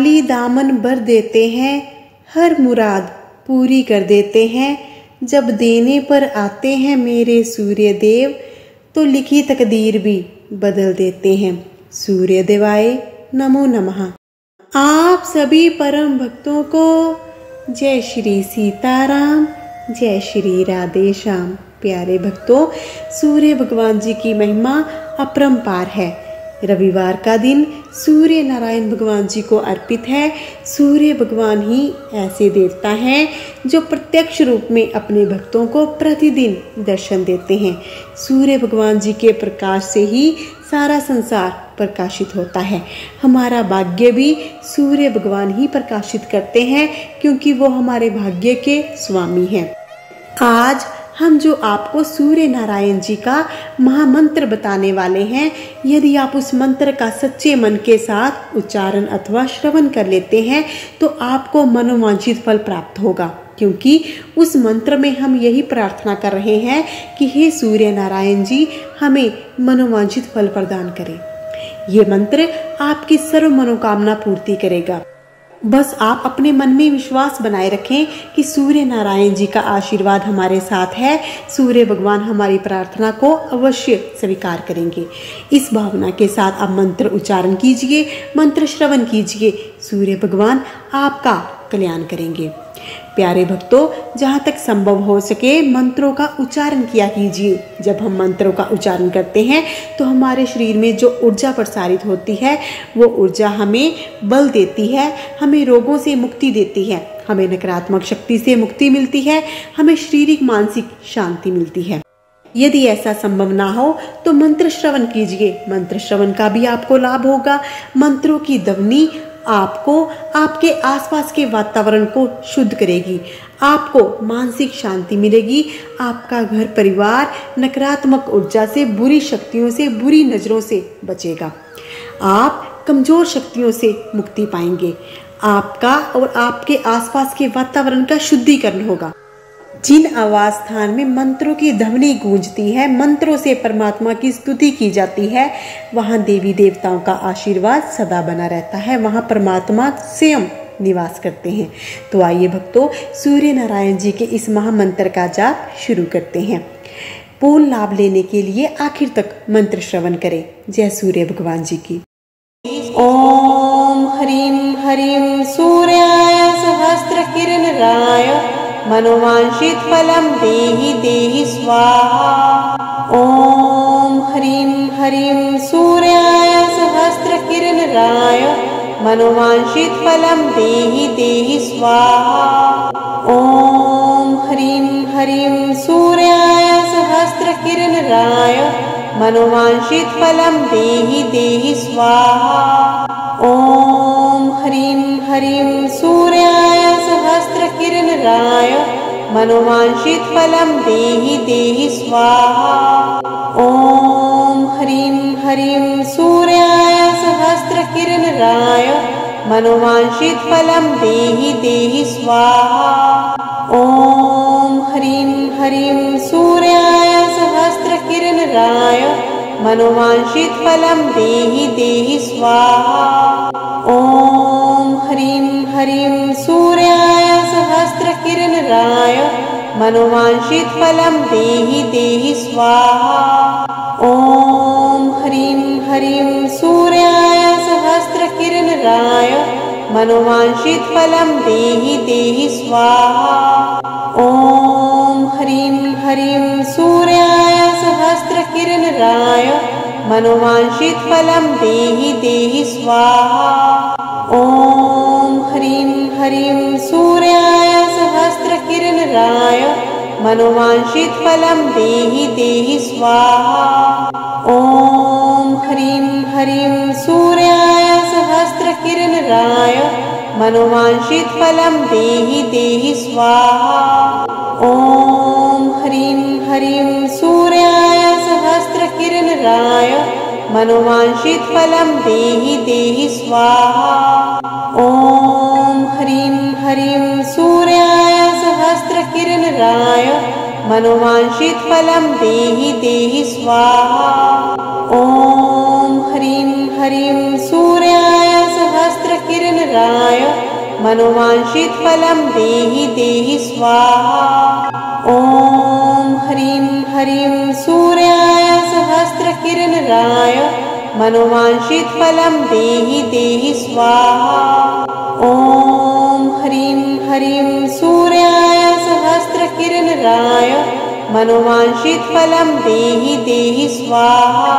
खाली दामन भर देते हैं, हर मुराद पूरी कर देते हैं। जब देने पर आते हैं मेरे सूर्य देव, तो लिखी तकदीर भी बदल देते हैं। सूर्य देवाय नमो नमः। आप सभी परम भक्तों को जय श्री सीताराम, जय श्री राधे श्याम। प्यारे भक्तों, सूर्य भगवान जी की महिमा अपरंपार है। रविवार का दिन सूर्य नारायण भगवान जी को अर्पित है। सूर्य भगवान ही ऐसे देवता हैं जो प्रत्यक्ष रूप में अपने भक्तों को प्रतिदिन दर्शन देते हैं। सूर्य भगवान जी के प्रकाश से ही सारा संसार प्रकाशित होता है। हमारा भाग्य भी सूर्य भगवान ही प्रकाशित करते हैं, क्योंकि वो हमारे भाग्य के स्वामी हैं। आज हम जो आपको सूर्य नारायण जी का महामंत्र बताने वाले हैं, यदि आप उस मंत्र का सच्चे मन के साथ उच्चारण अथवा श्रवण कर लेते हैं तो आपको मनोवांछित फल प्राप्त होगा। क्योंकि उस मंत्र में हम यही प्रार्थना कर रहे हैं कि हे सूर्य नारायण जी, हमें मनोवांछित फल प्रदान करें। ये मंत्र आपकी सर्व मनोकामना पूर्ति करेगा। बस आप अपने मन में विश्वास बनाए रखें कि सूर्य नारायण जी का आशीर्वाद हमारे साथ है। सूर्य भगवान हमारी प्रार्थना को अवश्य स्वीकार करेंगे। इस भावना के साथ आप मंत्र उच्चारण कीजिए, मंत्र श्रवण कीजिए। सूर्य भगवान आपका कल्याण करेंगे। प्यारे भक्तों, जहाँ तक संभव हो सके मंत्रों का उच्चारण किया कीजिए। जब हम मंत्रों का उच्चारण करते हैं तो हमारे शरीर में जो ऊर्जा प्रसारित होती है, वो ऊर्जा हमें बल देती है, हमें रोगों से मुक्ति देती है, हमें नकारात्मक शक्ति से मुक्ति मिलती है, हमें शारीरिक मानसिक शांति मिलती है। यदि ऐसा संभव ना हो तो मंत्र श्रवण कीजिए। मंत्र श्रवण का भी आपको लाभ होगा। मंत्रों की ध्वनि आपको आपके आसपास के वातावरण को शुद्ध करेगी, आपको मानसिक शांति मिलेगी, आपका घर परिवार नकारात्मक ऊर्जा से, बुरी शक्तियों से, बुरी नजरों से बचेगा। आप कमजोर शक्तियों से मुक्ति पाएंगे। आपका और आपके आसपास के वातावरण का शुद्धिकरण होगा। जिन आवास स्थान में मंत्रों की ध्वनि गूंजती है, मंत्रों से परमात्मा की स्तुति की जाती है, वहां देवी देवताओं का आशीर्वाद सदा बना रहता है। वहां परमात्मा स्वयं निवास करते हैं। तो आइए भक्तों, सूर्य नारायण जी के इस महामंत्र का जाप शुरू करते हैं। पूर्ण लाभ लेने के लिए आखिर तक मंत्र श्रवण करें। जय सूर्य भगवान जी की। ओम ह्रीं ह्रीं सूर्याय सहस्त्र किरणराय मनोवांछित फलम देहि देहि स्वाहा। ओम ह्रीं ह्रीं सूर्याय सहस्त्र किरणराय मनोवांछित फलम देहि देहि स्वाहा। ओम ह्रीं ह्रीं सूर्याय सहस्त्र किरणराय मनोवांछित फलम देहि देहि स्वाहा। ओम ह्रीं ह्रीं सूर्याय सहस्त्र किरणराय मनोवांछित फलम देहि देहि स्वाहा। ओम ह्रीं ह्रीं सूर्याय सहस्त्र किरणराय मनोवांछित फलम देहि देहि स्वाहा। ओम ह्रीं ह्रीं सूर्याय सहस्त्र किरणराय मनोवांछित फलम देहि देहि स्वाहा। ओम ह्रीं ह्रीं सूर्याय सहस्त्र किरणराय मनोवांछित फलम देहि देहि स्वाहा। ओम ह्रीं ह्रीं सूर्याय सहस्त्र किरणराय मनोवांछित फलम देहि देहि स्वाहा। ओम ह्रीं ह्रीं सूर्याय सहस्त्र किरणराय मनोवांछित फलम देहि देहि स्वाहा। ओम ह्रीं ह्रीं सूर्याय सहस्त्र किरणराय मनोवांछित फलम देहि देहि स्वाहा। ओम ह्रीं ह्रीं सूर्याय सहस्त्र किरणराय मनोवांछित फलम देहि देहि स्वाहा। ओम ह्रीं ह्रीं सूर्याय सहस्त्र किरणराय मनोवांछित फलम देहि देहि स्वाहा। ओम ह्रीं ह्रीं सूर्याय सहस्त्र किरणराय मनोवांछित फलम देहि देहि स्वाहा। ओम ह्रीं ह्रीं सूर्याय सहस्त्र किरणराय किरणराय मनोवांछित फलं देहि देहि स्वाहा। ॐ ह्रीं ह्रीं सूर्याय सहस्रकिरणराय मनोवांछित फलं देहि देहि स्वाहा। ॐ ह्रीं ह्रीं सूर्याय सहस्रकिरणराय मनोवांछित फलं देहि देहि स्वाहा।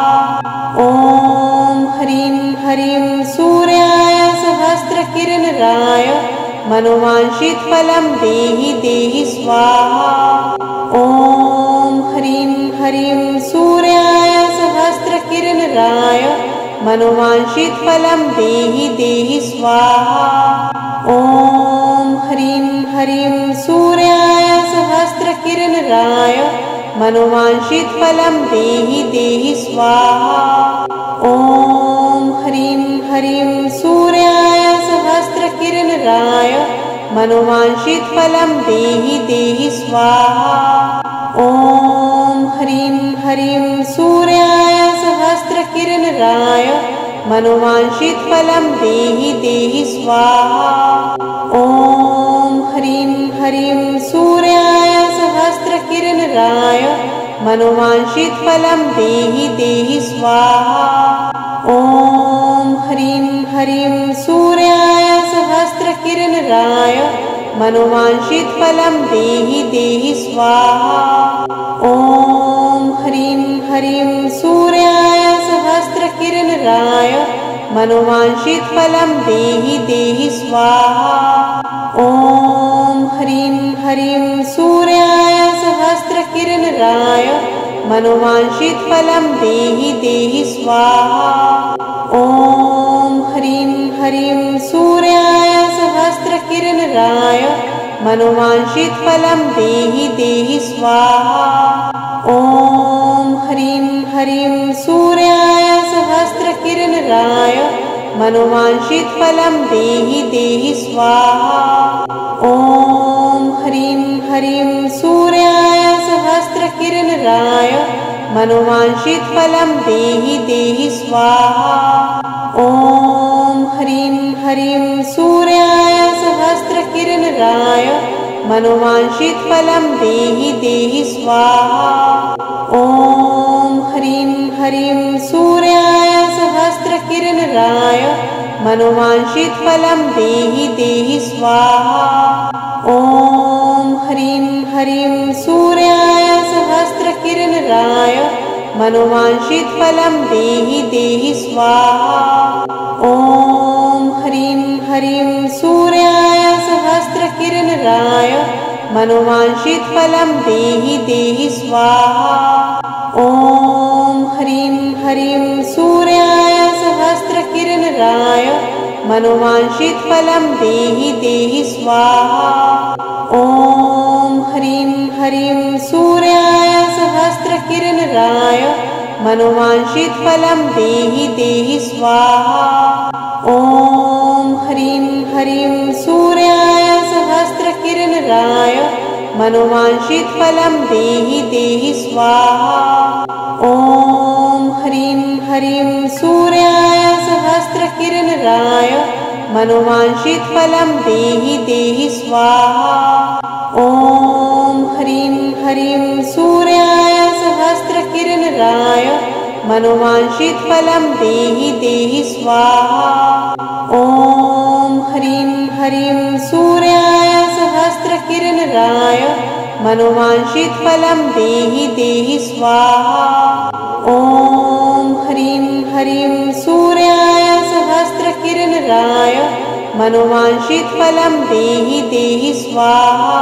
ॐ ह्रीं ह्रीं सूर्याय सहस्रकिरणराय मनोवांछित फलं देहि देहि स्वाहा। ॐ ह्रीं ह्रीं सूर्याय सहस्रकिरणराय मनोवांछित फलं देहि देहि स्वाहा। ॐ ह्रीं ह्रीं सूर्याय सहस्रकिरणराय मनोवांछित फलं देहि देहि स्वाहा। ॐ ह्रीं ह्रीं सूर्याय सहस्रकिरणराय मनोवांछित फलं देहि देहि स्वाहा। ॐ ह्रीं ह्रीं सूर्याय सहस्रकिरणराय मनोवांछित फलं देहि देहि स्वाहा। ॐ ह्रीं ह्रीं सूर्याय सहस्रकिरणराय मनोवांछित फलं देहि देहि स्वाहा। ॐ ह्रीं ह्रीं सूर्याय सहस्रकिरणराय मनोवांछित फलं देहि देहि स्वाहा। ॐ ह्रीं ह्रीं सूर्याय सहस्रकिरणराय मनोवांछित फलं देहि देहि स्वाहा। ॐ ह्रीं ह्रीं सूर्याय सहस्रकिरणराय मनोवांछित फलं देहि देहि स्वाहा। ॐ ह्रीं ह्रीं सूर्याय सहस्रकिरणराय मनोवांछित फलं देहि देहि स्वाहा। ॐ ह्रीं ह्रीं सूर्याय सहस्रकिरणराय मनोवांछित फलं देहि देहि स्वाहा। ॐ ह्रीं ह्रीं सूर्याय सहस्रकिरणराय मनोवांछित फलं देहि देहि स्वाहा। ॐ ह्रीं ह्रीं सूर्याय सहस्रकिरणराय मनोवांछित फलं देहि देहि स्वाहा। ॐ ह्रीं ह्रीं सूर्याय सहस्रकिरणराय मनोवांछित फलं देहि देहि स्वाहा। ॐ ह्रीं ह्रीं सूर्याय सहस्रकिरणराय मनोवांछित फलं देहि देहि स्वाहा। ॐ ह्रीं ह्रीं सूर्याय सहस्रकिरणराय मनोवांछित फलं देहि देहि स्वाहा। ॐ ह्रीं ह्रीं सूर्याय सहस्रकिरणराय मनोवांछित फलं देहि देहि स्वाहा। ॐ ह्रीं ह्रीं सूर्याय सहस्रकिरणराय मनोवांछित फलं देहि देहि स्वाहा। ॐ ह्रीं ह्रीं सूर्याय सहस्रकिरणराय मनोवांछित फलं देहि देहि स्वाहा। ॐ ह्रीं ह्रीं सूर्याय सहस्रकिरणराय मनोवांछित फलं देहि देहि स्वाहा। ॐ ह्रीं ह्रीं सूर्याय सहस्रकिरणराय मनोवांछित फलं देहि देहि स्वाहा। ॐ ह्रीं ह्रीं सूर्याय सहस्रकिरणराय मनोवांछित फलं देहि देहि स्वाहा। ॐ ह्रीं ह्रीं सूर्याय सहस्रकिरणराय मनोवांछित फलं देहि देहि स्वाहा।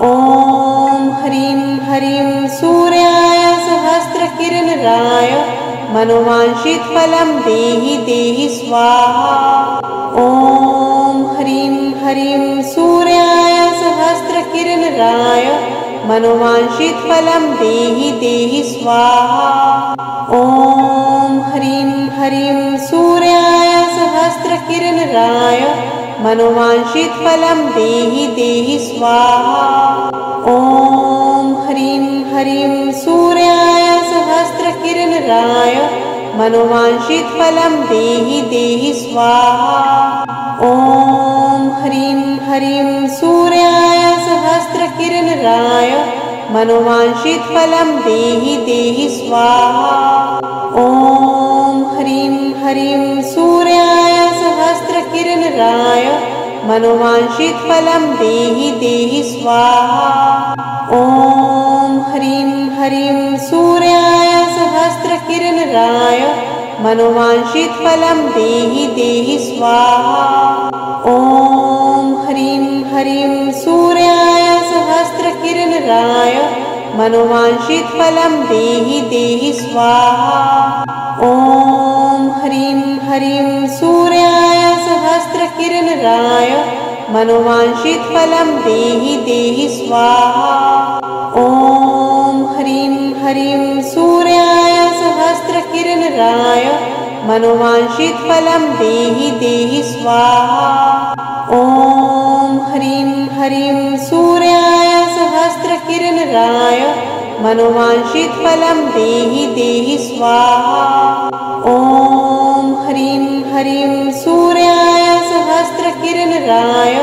ॐ ह्रीं ह्रीं सूर्याय सहस्रकिरणराय मनोवांछित फलं देहि देहि स्वाहा। ॐ ह्रीं ह्रीं सूर्याय सहस्रकिरणराय मनोवांछित फलं देहि देहि स्वाहा। ॐ ह्रीं ह्रीं सूर्याय सहस्रकिरणराय मनोवांछित फलं देहि देहि स्वाहा। ॐ ह्रीं ह्रीं सूर्याय सहस्रकिरणराय मनोवांछित फलं देहि देहि स्वाहा। ॐ ह्रीं ह्रीं सूर्याय सहस्रकिरणराय मनोवाञ्छितफलं देहि देहि स्वाहा। ॐ ह्रीं ह्रीं सूर्याय सहस्रकिरणराय मनोवाञ्छितफलं देहि देहि स्वाहा। ॐ ह्रीं ह्रीं सूर्याय सहस्रकिरणराय मनोवाञ्छितफलं देहि देहि स्वाहा। ॐ ह्रीं ह्रीं सूर्याय सहस्रकिरणराय मनोवाञ्छितफलं देहि देहि स्वाहा। ॐ ह्रीं ह्रीं सूर्याय सहस्रकिरणराय मनोवाञ्छितफलं देहि देहि स्वाहा। ॐ ह्रीं ह्रीं सूर्याय सहस्रकिरणराय मनोवाञ्छितफलं देहि देहि स्वाहा। ॐ ह्रीं ह्रीं सूर्याय सहस्रकिरणराय मनोवाञ्छितफलं देहि देहि स्वाहा। ॐ ह्रीं ह्रीं सूर्याय सहस्रकिरणराय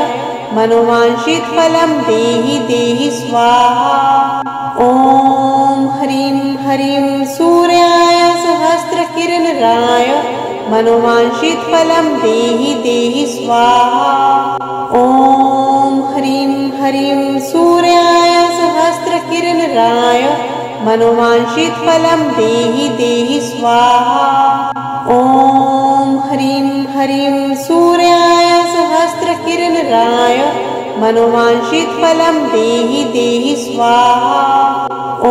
मनोवाञ्छितफलं देहि देहि स्वाहा। ॐ ह्रीं ह्रीं सूर्याय सहस्रकिरणराय मनोवाञ्छितफलं देहि देहि स्वाहा। ॐ ह्रीं ह्रीं सूर्याय सहस्रकिरणराय मनोवाञ्छितफलं देहि देहि स्वाहा। ॐ ह्रीं ह्रीं सूर्याय सहस्रकिरणराय मनोवाञ्छितफलं देहि देहि स्वाहा।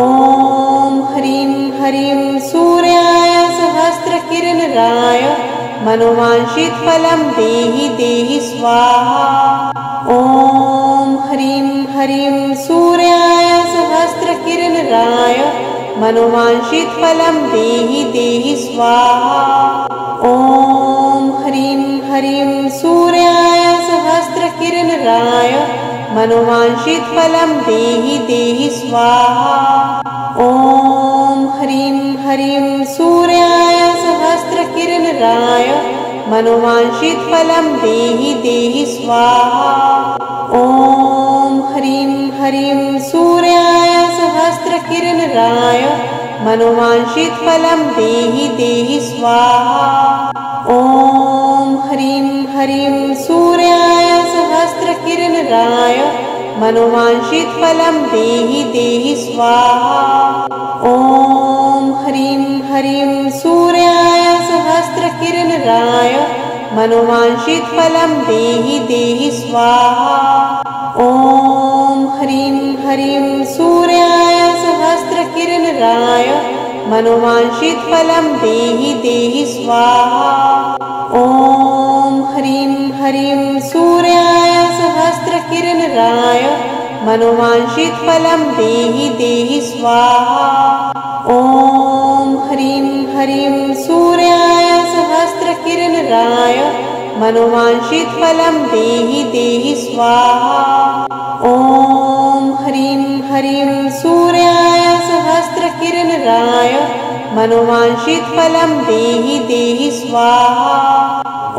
ॐ ह्रीं ह्रीं सूर्याय सहस्रकिरणराय मनोवाञ्छितफलं देहि देहि स्वाहा। ॐ ह्रीं ह्रीं सूर्याय सहस्रकिरणराय मनोवाञ्छितफलं देहि देहि स्वाहा। ॐ ह्रीं ह्रीं सूर्याय सहस्रकिरणराय मनोवाञ्छितफलं देहि देहि स्वाहा। ॐ ह्रीं ह्रीं सूर्याय सहस्रकिरणराय मनोवाञ्छितफलं देहि देहि स्वाहा। ॐ ह्रीं ह्रीं सूर्याय सहस्रकिरणराय मनोवाञ्छितफलं देहि देहि स्वाहा। ॐ ह्रीं ह्रीं सूर्याय सहस्रकिरणराय मनोवाञ्छितफलं देहि देहि स्वाहा। ॐ ह्रीं ह्रीं सूर्याय सहस्रकिरणराय मनोवाञ्छितफलं देहि देहि स्वाहा। ॐ ह्रीं ह्रीं सूर्याय सहस्रकिरणराय मनोवाञ्छितफलं देहि देहि स्वाहा। ॐ ह्रीं ह्रीं सूर्याय सहस्रकिरणराय मनोवाञ्छितफलं देहि देहि स्वाहा। ॐ ह्रीं ह्रीं सूर्याय सहस्रकिरणराय मनोवाञ्छितफलं देहि देहि स्वाहा। ॐ ह्रीं ह्रीं सूर्याय सहस्रकिरणराय मनोवाञ्छितफलं देहि देहि स्वाहा।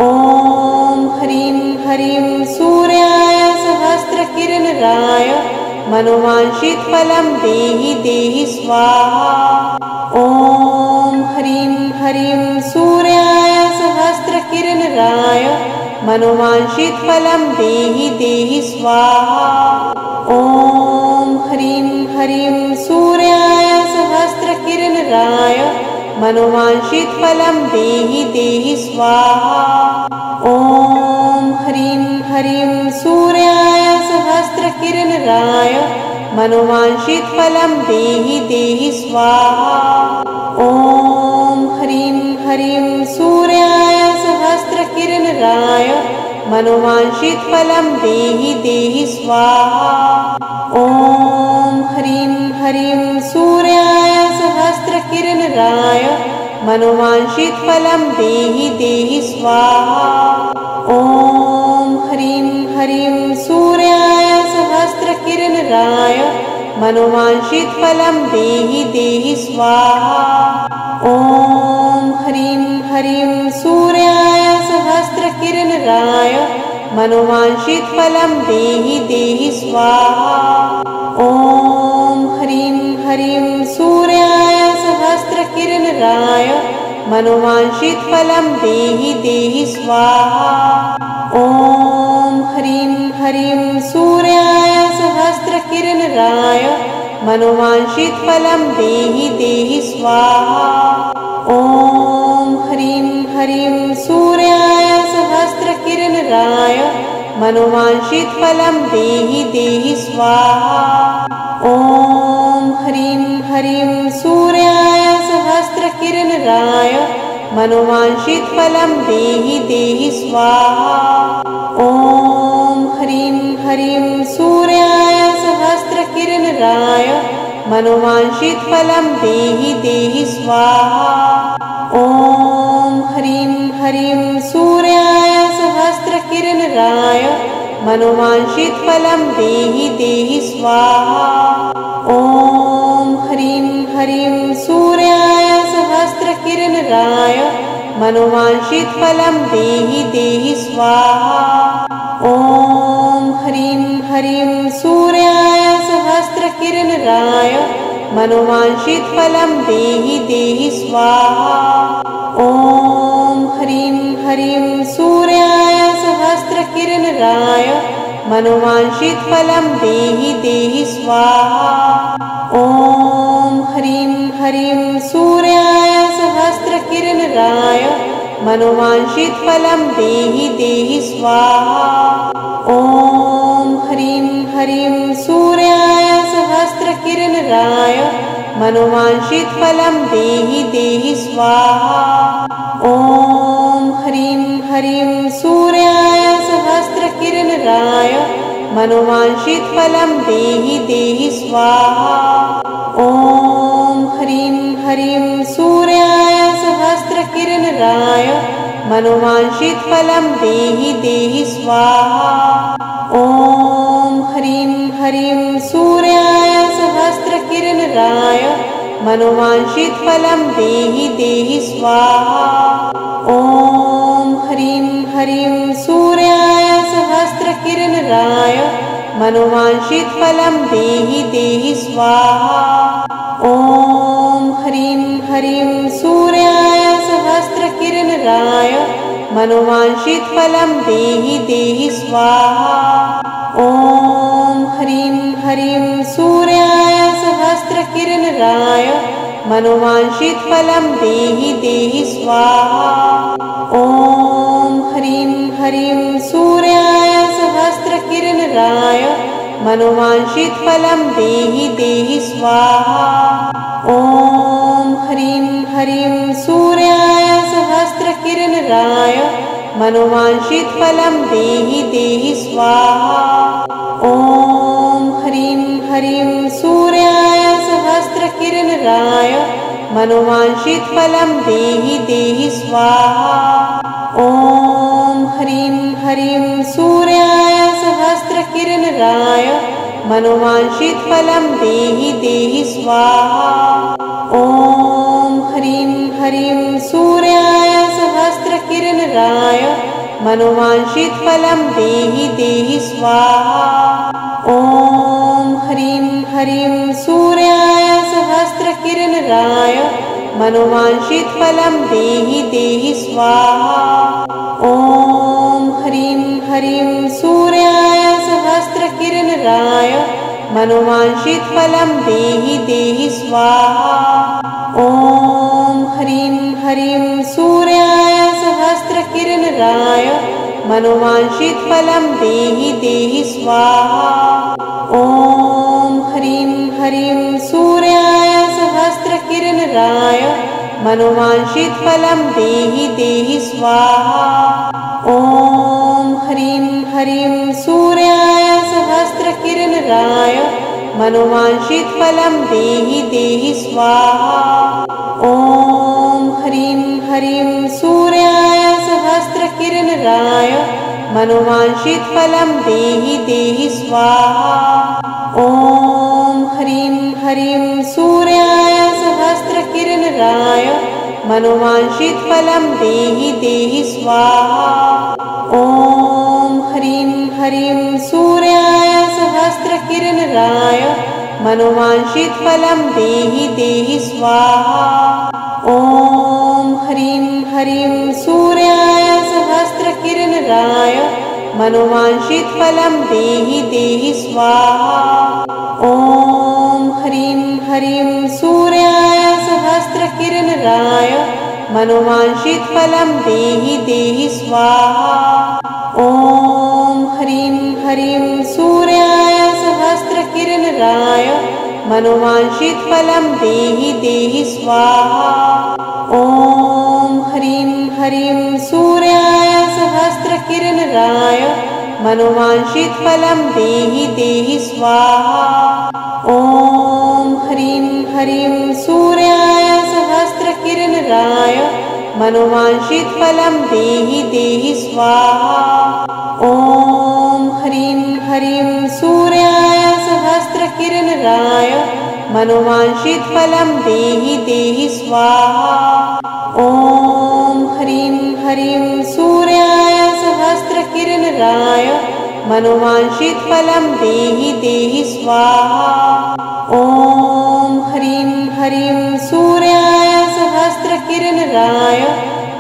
ॐ ह्रीं ह्रीं सूर्याय सहस्रकिरणराय मनोवाञ्छितफलं देहि देहि स्वाहा। ॐ ह्रीं ह्रीं सूर्याय सहस्रकिरणराय मनोवाञ्छितफलं देहि देहि स्वाहा। ॐ ह्रीं ह्रीं सूर्याय सहस्रकिरणराय मनोवाञ्छितफलं देहि देहि स्वाहा। ॐ ह्रीं ह्रीं सूर्याय सहस्रकिरणराय मनोवाञ्छितफलं देहि देहि स्वाहा। ॐ ह्रीं ह्रीं सूर्याय सहस्रकिरणराय मनोवाञ्छितफलं देहि देहि स्वाहा। ॐ ह्रीं ह्रीं सूर्याय सहस्रकिरणराय मनोवाञ्छितफलं देहि देहि स्वाहा। ॐ ह्रीं ह्रीं सूर्याय सहस्रकिरणराय मनोवांछित फलं देहि देहि स्वाहा। ॐ ह्रीं ह्रीं सूर्याय सहस्रकिरणराय मनोवांछित फलं देहि देहि स्वाहा। ॐ ह्रीं ह्रीं सूर्याय सहस्रकिरणराय मनोवांछित फलं देहि देहि स्वाहा। ॐ ह्रीं ह्रीं सूर्याय सहस्रकिरणराय मनोवांछित फलं देहि देहि स्वाहा। ॐ ह्रीं ह्रीं सूर्याय सहस्रकिरणराय मनोवांछित फलं देहि देहि स्वाहा। ॐ ह्रीं ह्रीं सूर्याय सहस्रकिरणराय मनोवांछित फलं देहि देहि स्वाहा। ॐ ह्रीं ह्रीं सूर्याय सहस्रकिरणराय मनोवांछित फलं देहि देहि स्वाहा। ॐ ह्रीं ह्रीं सूर्याय सहस्रकिरणराय मनोवांछित फलं देहि देहि स्वाहा। ॐ ह्रीं ह्रीं सूर्याय सहस्रकिरणराय मनोवांछित फलं देहि देहि स्वाहा। ॐ ह्रीं ह्रीं सूर्याय सहस्रकिरणराय मनोवांछित फलं देहि देहि स्वाहा। ॐ ह्रीं ह्रीं सूर्याय सहस्रकिरणराय मनोवांछित फलं देहि देहि स्वाहा। ॐ ह्रीं ह्रीं सूर्याय सहस्रकिरणराय मनोवांछित फलं देहि देहि स्वाहा। ॐ ह्रीं ह्रीं सूर्याय सहस्रकिरणराय मनोवांछित फलं देहि देहि स्वाहा। ॐ ह्रीं ह्रीं सूर्याय सहस्रकिरणराय मनोवांछित फलं देहि देहि स्वाहा। ॐ ह्रीं ह्रीं सूर्याय सहस्रकिरणराय मनोवांछित फलं देहि देहि स्वाहा। ॐ ह्रीं ह्रीं सूर्याय सहस्रकिरणराय मनोवांछित फलं देहि देहि स्वाहा। ॐ ह्रीं ह्रीं सूर्याय सहस्रकिरणराय मनोवांछित फलं देहि देहि स्वाहा। ॐ ह्रीं ह्रीं सूर्याय सहस्रकिरणराय मनोवांछित फलं देहि देहि स्वाहा। ॐ ह्रीं ह्रीं सूर्याय सहस्रकिरणराय मनोवांछित फलं देहि देहि स्वाहा। ॐ ह्रीं ह्रीं सूर्याय सहस्रकिरणराय मनोवांछित फलं देहि देहि स्वाहा। ॐ ह्रीं ह्रीं सूर्याय सहस्रकिरणराय मनोवांछित फलं देहि देहि स्वाहा। ॐ ह्रीं ह्रीं सूर्याय सहस्रकिरणराय मनोवांछित फलं देहि देहि स्वाहा। ॐ ह्रीं ह्रीं सूर्याय सहस्रकिरणराय मनोवांछित फलं देहि देहि स्वाहा। ॐ ह्रीं ह्रीं सूर्याय सहस्रकिरणराय मनोवांछित फलं देहि देहि स्वाहा। ॐ ह्रीं ह्रीं सूर्याय सहस्रकिरणराय मनोवांछित फलं देहि देहि स्वाहा। ॐ ह्रीं ह्रीं सूर्याय सहस्रकिरणराय मनोवांछित फलं देहि देहि स्वाहा। ॐ ह्रीं ह्रीं सूर्याय सहस्रकिरणराय मनोवांछित फलं देहि देहि स्वाहा। ॐ ह्रीं ह्रीं सूर्याय सहस्रकिरणराय मनोवांछित फलं देहि देहि स्वाहा। ॐ ह्रीं ह्रीं सूर्याय सहस्रकिरणराय मनोवांछित फलं देहि देहि स्वाहा। ॐ ह्रीं ह्रीं सूर्याय सहस्रकिरणराय मनोवांछित फलं देहि देहि स्वाहा। ॐ ह्रीं मनोवांछितफलं देहि देहि स्वाहा। ॐ ह्रीं ह्रीं सूर्याय सहस्रकिरणराय मनोवांछितफलं देहि देहि स्वाहा। ॐ ह्रीं ह्रीं सूर्याय सहस्रकिरणराय मनोवांछितफलं देहि देहि स्वाहा। ॐ ह्रीं ह्रीं सूर्याय सहस्रकिरणराय मनोवांछितफलं देहि देहि स्वाहा। ॐ ह्रीं ह्रीं सूर्याय सहस्रकिरणराय मनोवांछितफलं देहि देहि स्वाहा। ॐ ह्रीं ह्रीं सूर्याय सहस्रकिरणराय मनोवांछितफलं देहि देहि स्वाहा। ॐ ह्रीं ह्रीं सूर्याय सहस्रकिरणराय मनोवांछितफलं देहि देहि स्वाहा। ॐ ह्रीं ह्रीं सूर्याय सहस्रकिरणराय मनोवांछितफलं देहि देहि स्वाहा। ॐ ह्रीं ह्रीं सूर्याय सहस्रकिरणराय मनोवांछितफलं देहि देहि स्वाहा। ॐ ह्रीं ह्रीं सूर्याय सहस्रकिरणराय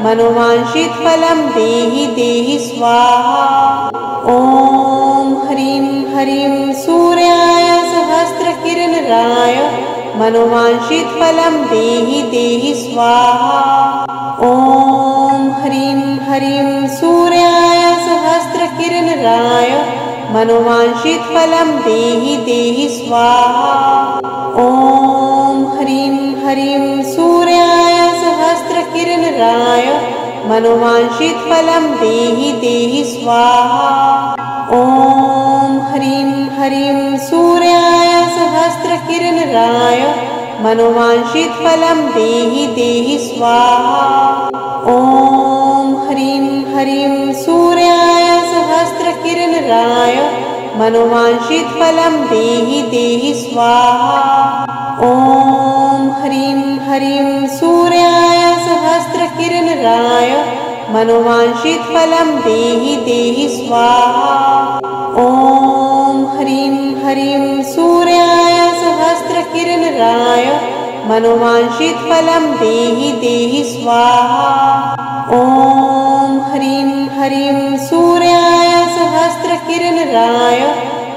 मनोवांछितफलं देहि देहि स्वाहा। ॐ ह्रीं ह्रीं सूर्याय सहस्रकिरणराय मनोवांछितफलं देहि देहि स्वाहा। ॐ ह्रीं ह्रीं सूर्याय सहस्रकिरणराय मनोवांछितफलं देहि देहि स्वाहा। ॐ ह्रीं ह्रीं सूर्याय सहस्रकिरणराय मनोवांछितफलं देहि देहि स्वाहा। ॐ ह्रीं ह्रीं सूर्याय सहस्रकिरणराय मनोवांछितफलं देहि देहि स्वाहा। ॐ ह्रीं ह्रीं सूर्याय सहस्रकिरणराय मनोवांछितफलं देहि देहि स्वाहा। ॐ ह्रीं ह्रीं सूर्याय सहस्रकिरणराय मनोवांछितफलं देहि देहि स्वाहा। ॐ ह्रीं ह्रीं सूर्याय सहस्रकिरणराय मनोवांछितफलं देहि देहि स्वाहा। ॐ ह्रीं ह्रीं सूर्याय सहस्रकिरणराय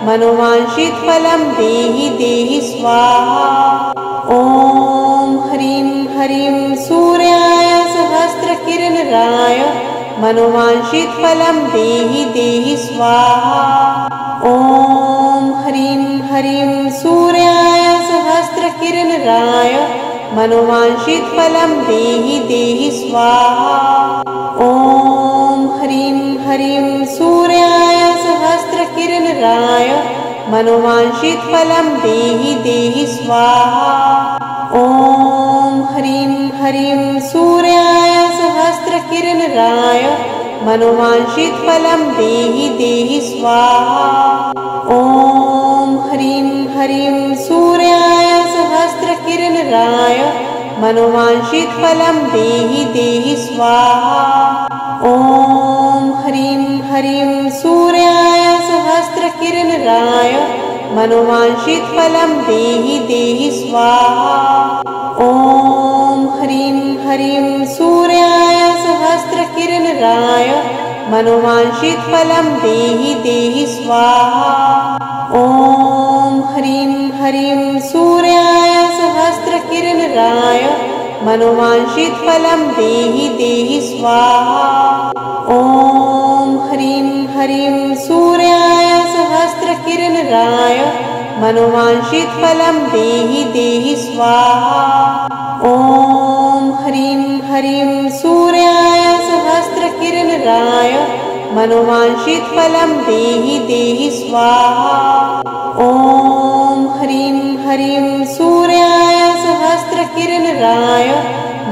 मनोवांछितफलं देहि देहि स्वाहा। ॐ ह्रीं ह्रीं सूर्याय सहस्रकिरणराय मनोवांछितफलं देहि देहि स्वाहा। ॐ ह्रीं ह्रीं सूर्याय सहस्रकिरणराय मनोवांछितफलं देहि देहि स्वाहा। ॐ ह्रीं ह्रीं सूर्याय सहस्रकिरणराय मनोवांछितफलं देहि देहि स्वाहा। ॐ ह्रीं ह्रीं सूर्याय सहस्रकिरणराय मनोवांछितफलं देहि देहि स्वाहा। ॐ ह्रीं ह्रीं सूर्याय सहस्रकिरणराय मनोवांछितफलं देहि देहि स्वाहा। ॐ ह्रीं ह्रीं सूर्याय सहस्रकिरणराय मनोवांछितफलं देहि देहि स्वाहा। ॐ ह्रीं ह्रीं सूर्याय सहस्रकिरणराय मनोवांछितफलं देहि देहि स्वाहा। ॐ ह्रीं ह्रीं सूर्याय सहस्रकिरणराय मनोवांछितफलं देहि देहि स्वाहा। ॐ ह्रीं ह्रीं सूर्याय सहस्रकिरणराय मनोवांछितफलं देहि देहि स्वाहा। ॐ ह्रीं ह्रीं सूर्याय सहस्रकिरणराय मनोवांछितफलं देहि देहि स्वाहा। ॐ ह्रीं ह्रीं सूर्याय सहस्रकिरणराय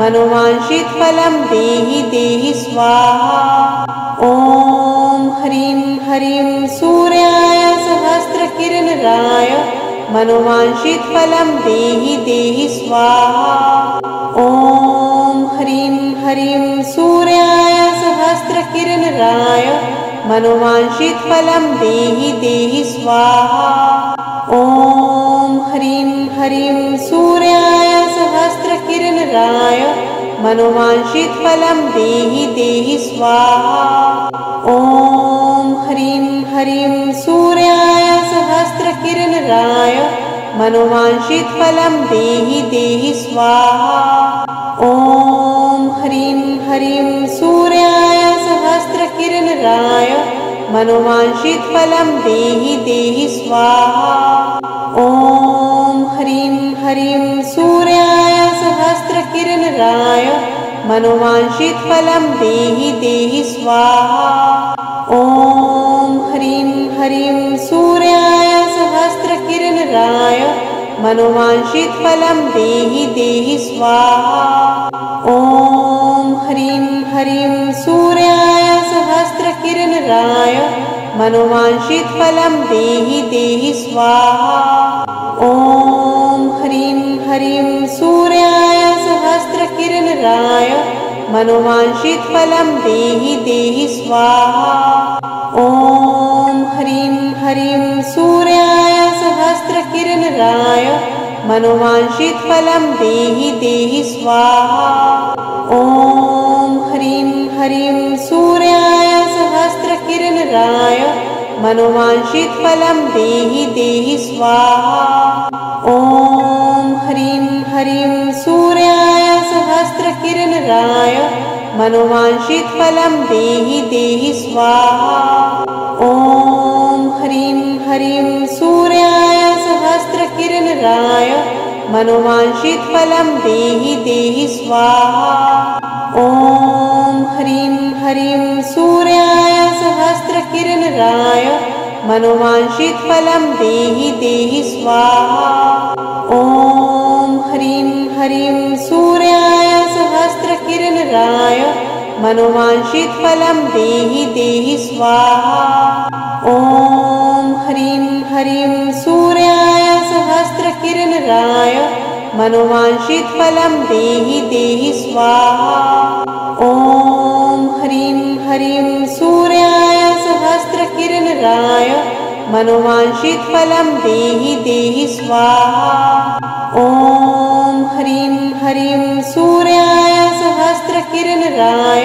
मनोवांछितफलं देहि देहि स्वाहा। ॐ ह्रीं ह्रीं सूर्याय सहस्रकिरणराय मनोवांछितफलं देहि देहि स्वाहा। ॐ ह्रीं ह्रीं सूर्याय सहस्रकिरणराय मनोवांछितफलं देहि देहि स्वाहा। ॐ ह्रीं ह्रीं सूर्याय सहस्रकिरणराय मनोवांछितफलं देहि देहि स्वाहा। ॐ ह्रीं ह्रीं सूर्याय सहस्रकिरणराय मनोवांछितफलं देहि देहि स्वाहा। ॐ ह्रीं ह्रीं सूर्याय सहस्रकिरणराय मनोवांछितफलं देहि देहि स्वाहा। ॐ ह्रीं ह्रीं सूर्याय सहस्रकिरणराय मनोवांछितफलं देहि देहि स्वाहा। ॐ ह्रीं ह्रीं सूर्याय सहस्रकिरणराय मनोवांछितफलं देहि देहि स्वाहा। ॐ ह्रीं ह्रीं सूर्याय सहस्रकिरणराय मनोवांछितफलं देहि देहि स्वाहा। ॐ ह्रीं ह्रीं सूर्याय सहस्रकिरणराय मनोवांछितफलं देहि देहि स्वाहा। ॐ ह्रीं ह्रीं सूर्याय सहस्रकिरणराय मनोवांछितफलं देहि देहि स्वाहा। ॐ ह्रीं ह्रीं सूर्याय सहस्रकिरणराय मनोवांछितफलं देहि देहि स्वाहा। ॐ ह्रीं ह्रीं सूर्याय सहस्रकिरणराय मनोवांछितफलं देहि देहि स्वाहा। ॐ ह्रीं ह्रीं सूर्याय सहस्रकिरणराय मनोवांछितफलं देहि देहि स्वाहा। ॐ ह्रीं ह्रीं सूर्याय सहस्रकिरणराय मनोवांछितफलं देहि देहि स्वाहा। ॐ ह्रीं ह्रीं सूर्याय सहस्रकिरणराय मनोवांछितफलं देहि देहि स्वाहा। ॐ ह्रीं ह्रीं सूर्याय सहस्रकिरणराय मनोवांछितफलं देहि देहि स्वाहा। ॐ ह्रीं ह्रीं सूर्याय सहस्रकिरणराय मनोवांछितफलं देहि देहि स्वाहा। ॐ ह्रीं ह्रीं सूर्याय सहस्रकिरणराय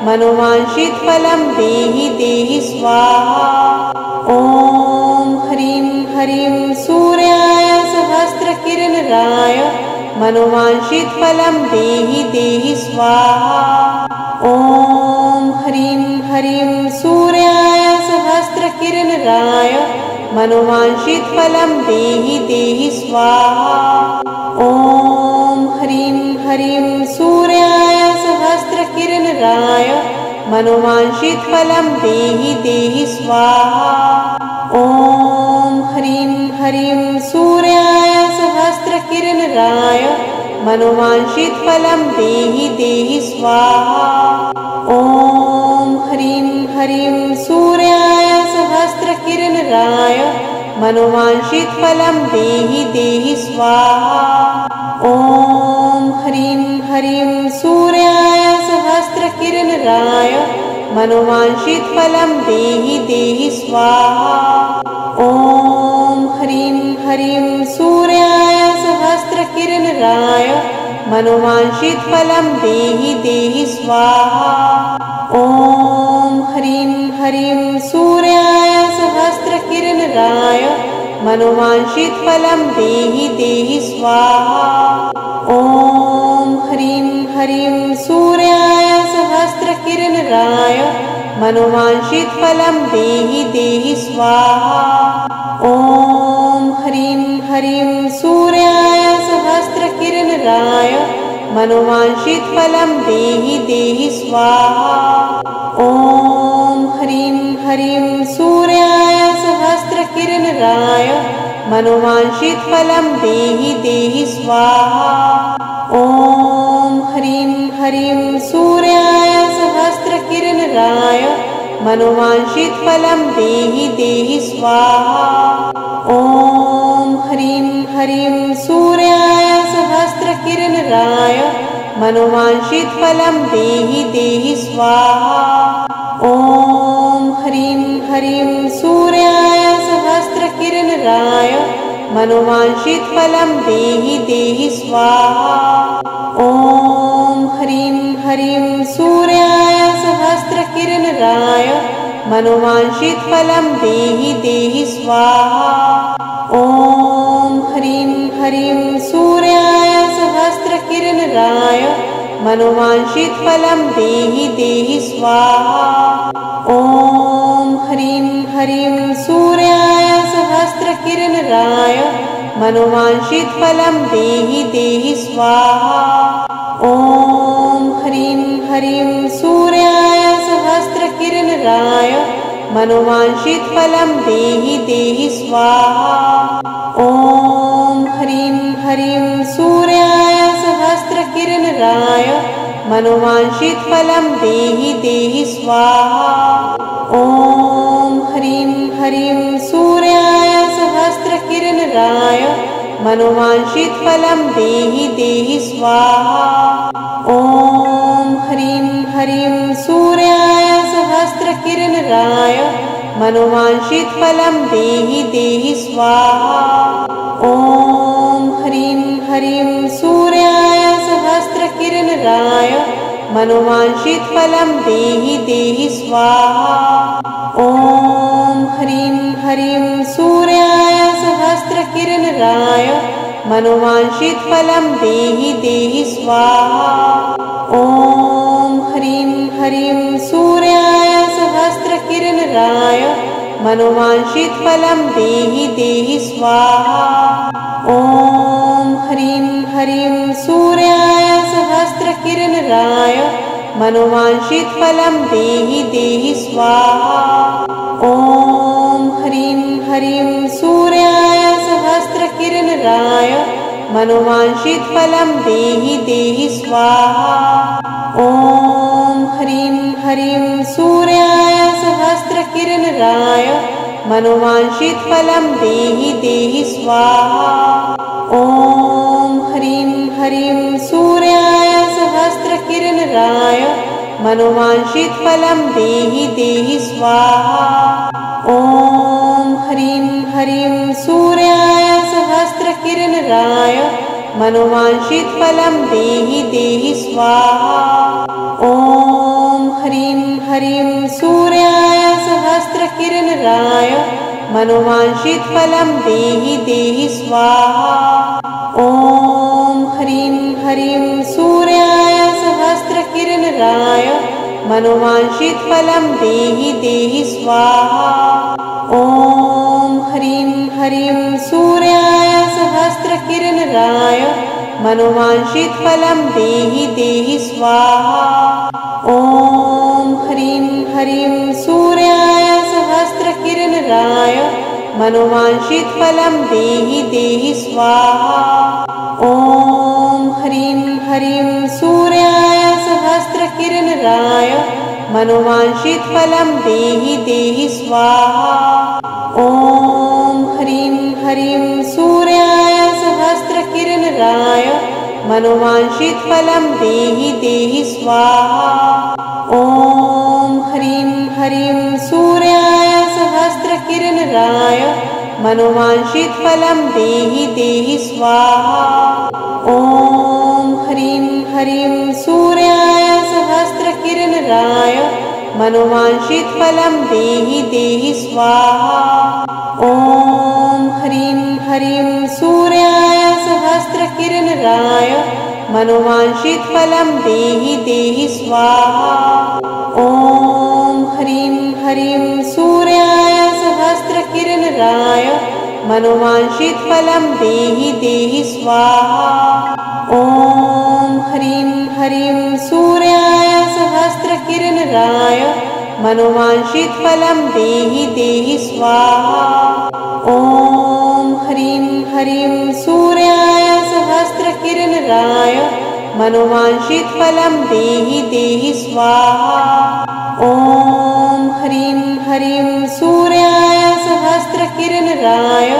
मनोवांछितफलं देहि देहि स्वाहा। ॐ ह्रीं ह्रीं सूर्याय सहस्रकिरणराय मनोवांछितफलं देहि देहि स्वाहा। ॐ ह्रीं ह्रीं सूर्याय सहस्रकिरणराय मनोवांछितफलं देहि देहि स्वाहा। ॐ ह्रीं ह्रीं सूर्याय सहस्रकिरणराय मनोवांछितफलं देहि देहि स्वाहा। ॐ ह्रीं ह्रीं सूर्याय सहस्रकिरणराय मनोवांछितफलं देहि देहि स्वाहा। ॐ ह्रीं ह्रीं सूर्याय सहस्रकिरणराय मनोवांछितफलं देहि देहि स्वाहा। ॐ ह्रीं ह्रीं सूर्याय सहस्रकिरणराय मनोवांछितफलं देहि देहि स्वाहा। ॐ ह्रीं ह्रीं सूर्याय सहस्रकिरणराय मनोवांछितफलं देहि देहि स्वाहा। ॐ ह्रीं ह्रीं सूर्याय सहस्रकिरणराय मनोवांछितफलं देहि देहि स्वाहा। ॐ ह्रीं ह्रीं सूर्याय सहस्रकिरणराय मनोवांछितफलं देहि देहि स्वाहा। ॐ ह्रीं ह्रीं सूर्याय सहस्रकिरणराय मनोवांछितफलं देहि देहि स्वाहा। ॐ ह्रीं ह्रीं सूर्याय सहस्रकिरणराय मनोवांछितफलं देहि देहि स्वाहा। ॐ ह्रीं ह्रीं सूर्याय सहस्रकिरणराय मनोवांछितफलं देहि देहि स्वाहा। ॐ ह्रीं ह्रीं सूर्याय सहस्रकिरणराय मनोवांछित फलं देहि देहि स्वाहा। ॐ ह्रीं ह्रीं सूर्याय सहस्रकिरणराय मनोवांछित फलं देहि देहि स्वाहा। ॐ ह्रीं ह्रीं सूर्याय सहस्रकिरणराय मनोवांछित फलं देहि देहि स्वाहा। ॐ ह्रीं ह्रीं सूर्याय सहस्रकिरणराय मनोवांछित फलं देहि देहि स्वाहा। ॐ ह्रीं ह्रीं सूर्याय सहस्रकिरणराय मनोवांछित फलं देहि देहि स्वाहा। ॐ ह्रीं ह्रीं सूर्याय सहस्रकिरणराय मनोवांछित फलं देहि देहि स्वाहा। ॐ ह्रीं ह्रीं सूर्याय सहस्रकिरणराय मनोवांछित फलं देहि देहि स्वाहा। ॐ ह्रीं ह्रीं सूर्याय सहस्रकिरणराय मनोवांछित फलं देहि देहि स्वाहा। ॐ ह्रीं ह्रीं सूर्याय सहस्रकिरणराय मनोवांछित फलं देहि देहि स्वाहा। ॐ ह्रीं ह्रीं सूर्याय सहस्रकिरणराय मनोवांछित फलं देहि देहि स्वाहा। ॐ ह्रीं ह्रीं सूर्याय सहस्रकिरणराय मनोवांछित फलं देहि देहि स्वाहा। ॐ ह्रीं ह्रीं सूर्याय सहस्रकिरणराय मनोवांछित फलं देहि देहि स्वाहा। ॐ ह्रीं ह्रीं सूर्याय सहस्रकिरणराय मनोवांछित फलं देहि देहि स्वाहा। ॐ ह्रीं ह्रीं सूर्याय सहस्रकिरणराय मनोवांछित फलं देहि देहि स्वाहा। ॐ ह्रीं ह्रीं सूर्याय सहस्रकिरणराय मनोवांछित फलं देहि देहि स्वाहा। ॐ ह्रीं ह्रीं सूर्याय सहस्रकिरणराय मनोवांछित फलं देहि देहि स्वाहा। ॐ ह्रीं ह्रीं सूर्याय सहस्रकिरणराय मनोवांछित फलं देहि देहि स्वाहा। ॐ ह्रीं ह्रीं सूर्याय सहस्रकिरणराय मनोवांछित फलं देहि देहि स्वाहा। ॐ ह्रीं ह्रीं सूर्याय सहस्रकिरणराय मनोवांछित फलं देहि देहि स्वाहा। ॐ ह्रीं ह्रीं सूर्याय सहस्रकिरणराय मनोवांछित फलं देहि देहि स्वाहा। ॐ ह्रीं ह्रीं सूर्याय सहस्रकिरणराय मनोवांछित फलं देहि देहि स्वाहा। ॐ ह्रीं ह्रीं सूर्याय सहस्रकिरणराय मनोवांछित फलं देहि देहि स्वाहा। ॐ ह्रीं ह्रीं सूर्याय सहस्रकिरणराय मनोवांछित फलं देहि देहि स्वाहा। ॐ ह्रीं ह्रीं सूर्याय सहस्रकिरणराय मनोवांछित फलं देहि देहि स्वाहा। ॐ ह्रीं ह्रीं सूर्याय सहस्रकिरणराय मनोवांछित फलं देहि देहि स्वाहा। ॐ ह्रीं ह्रीं सूर्याय सहस्रकिरणराय मनोवांछित फलं देहि देहि स्वाहा। ॐ ह्रीं ह्रीं सूर्याय सहस्रकिरणराय मनोवांछित फलं देहि देहि स्वाहा। ॐ ह्रीं ह्रीं सूर्याय सहस्रकिरणराय मनोवांछित फलं देहि देहि स्वाहा। ॐ ह्रीं ह्रीं सूर्याय सहस्रकिरणराय मनोवांछित फलं देहि देहि स्वाहा। ॐ ह्रीं ह्रीं सूर्याय सहस्रकिरणराय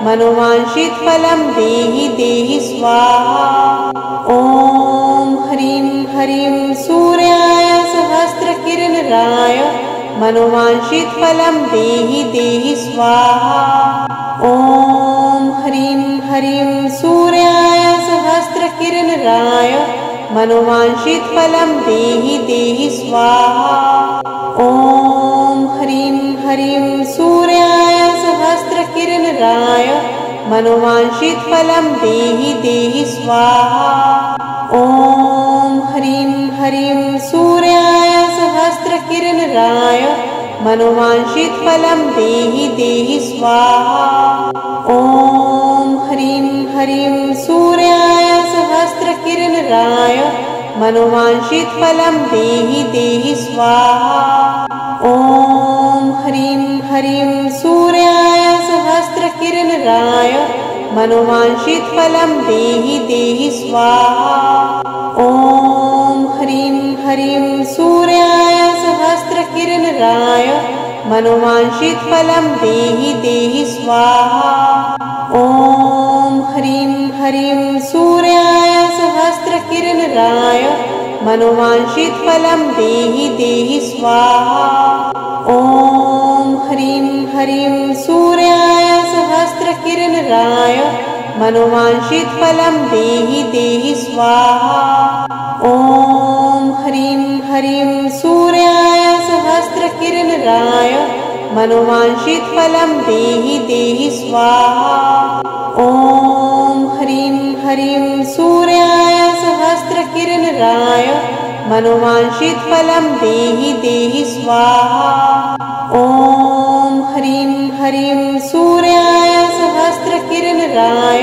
मनोवांछित फलं देहि देहि स्वाहा। ॐ ह्रीं मनोवांछितफलं देहि देहि स्वाहा। ॐ ह्रीं ह्रीं सूर्याय सहस्रकिरणराय मनोवांछितफलं देहि देहि स्वाहा। ॐ ह्रीं ह्रीं सूर्याय सहस्रकिरणराय मनोवांछितफलं देहि देहि स्वाहा। ॐ ह्रीं ह्रीं सूर्याय सहस्रकिरणराय मनोवांछितफलं देहि देहि स्वाहा। ॐ ह्रीं ह्रीं सूर्याय सहस्रकिरणराय मनोवांछितफलं देहि देहि स्वाहा। ॐ ह्रीं ह्रीं सूर्याय सहस्रकिरणराय मनोवांछितफलं देहि देहि स्वाहा। ॐ ह्रीं ह्रीं सूर्याय सहस्रकिरणराय मनोवांछितफलं देहि देहि स्वाहा। ॐ ह्रीं ह्रीं सूर्याय सहस्रकिरणराय मनोवांछितफलं देहि देहि स्वाहा। ॐ ह्रीं ह्रीं सूर्याय सहस्रकिरणराय मनोवांछितफलं देहि देहि स्वाहा। ॐ ह्रीं ह्रीं सूर्याय सहस्रकिरणराय मनोवांछितफलं देहि देहि स्वाहा। ॐ ह्रीं ह्रीं सूर्याय सहस्रकिरणराय मनोवांछितफलं देहि देहि स्वाहा। ॐ ह्रीं ह्रीं सूर्याय सहस्रकिरणराय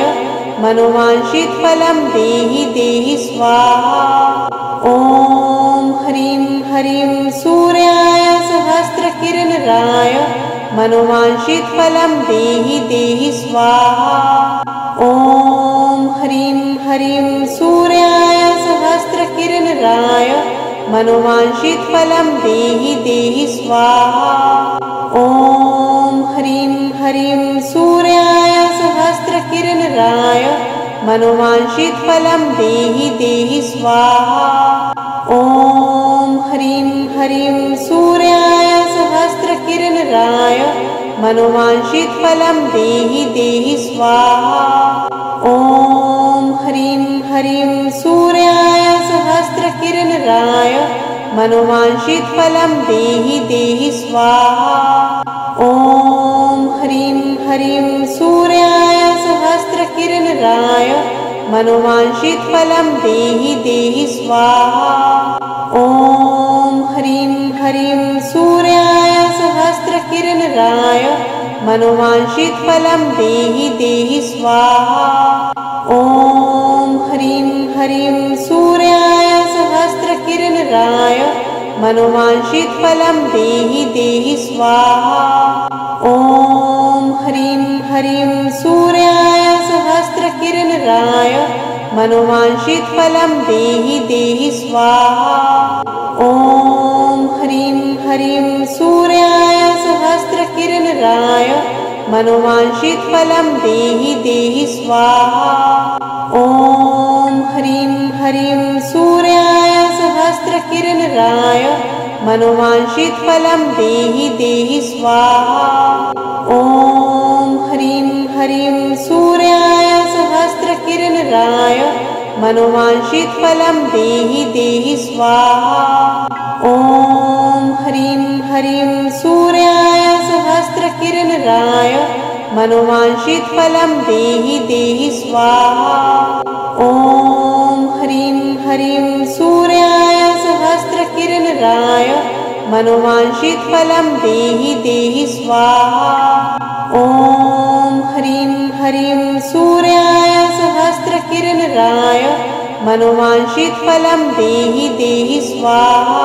मनोवांछितफलं देहि देहि स्वाहा। ॐ ह्रीं ह्रीं सूर्याय सहस्रकिरणराय मनोवांछितफलं देहि देहि स्वाहा। ॐ ह्रीं ह्रीं सूर्याय सहस्रकिरणराय मनोवांछितफलं देहि देहि स्वाहा। ॐ ह्रीं ह्रीं सूर्याय सहस्रकिरणराय मनोवांछितफलं देहि देहि स्वाहा। ॐ ह्रीं ह्रीं सूर्याय सहस्रकिरणराय मनोवांछितफलं देहि देहि स्वाहा। ॐ ह्रीं ह्रीं सूर्याय सहस्रकिरणराय मनोवांछितफलं देहि देहि स्वाहा। ॐ ह्रीं ह्रीं सूर्याय सहस्रकिरणराय मनोवांछितफलं देहि देहि स्वाहा। ॐ ह्रीं ह्रीं सूर्याय सहस्रकिरणराय मनोवांछितफलं देहि देहि स्वाहा। ॐ ह्रीं ह्रीं सूर्याय सहस्रकिरणराय मनोवांछितफलं देहि देहि स्वाहा। ॐ ह्रीं ह्रीं सूर्याय सहस्रकिरणराय मनोवांछितफलं देहि देहि स्वाहा। ॐ ह्रीं ह्रीं सूर्याय सहस्रकिरणराय मनोवांछितफलं देहि देहि स्वाहा। ॐ ह्रीं ह्रीं सूर्याय सहस्रकिरणराय मनोवांछितफलं देहि देहि स्वाहा। ॐ ह्रीं ह्रीं सूर्याय सहस्रकिरणराय मनोवांछितफलं देहि देहि स्वाहा। ॐ ह्रीं ह्रीं सूर्याय सहस्रकिरणराय मनोवांछितफलं देहि देहि स्वाहा। ॐ ह्रीं ह्रीं सूर्याय सहस्रकिरणराय मनोवांछितफलं देहि देहि स्वाहा। ॐ ह्रीं ह्रीं सूर्याय सहस्रकिरणराय मनोवांछितफलं देहि देहि स्वाहा।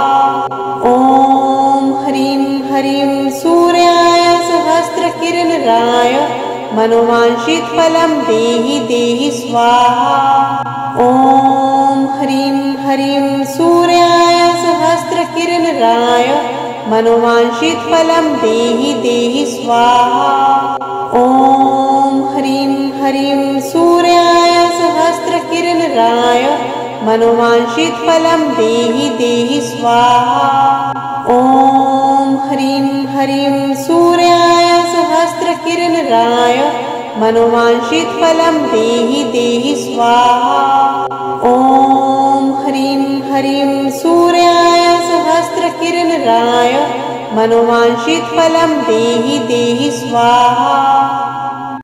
ॐ ह्रीं ह्रीं सूर्याय सहस्रकिरणराय मनोवांछितफलं देहि देहि स्वाहा। ॐ ह्रीं ह्रीं सूर्याय सहस्रकिरणराय मनोवांछितफलं देहि देहि स्वाहा। ॐ ह्रीं ह्रीं सूर्याय सहस्रकिरणराय मनोवांछितफलं देहि देहि स्वाहा। ॐ ह्रीं मनोवांछित फलं देहि देहि स्वाहा। ॐ ह्रीं ह्रीं सूर्याय सहस्रकिरणराय मनोवांछित फलं देहि देहि स्वाहा।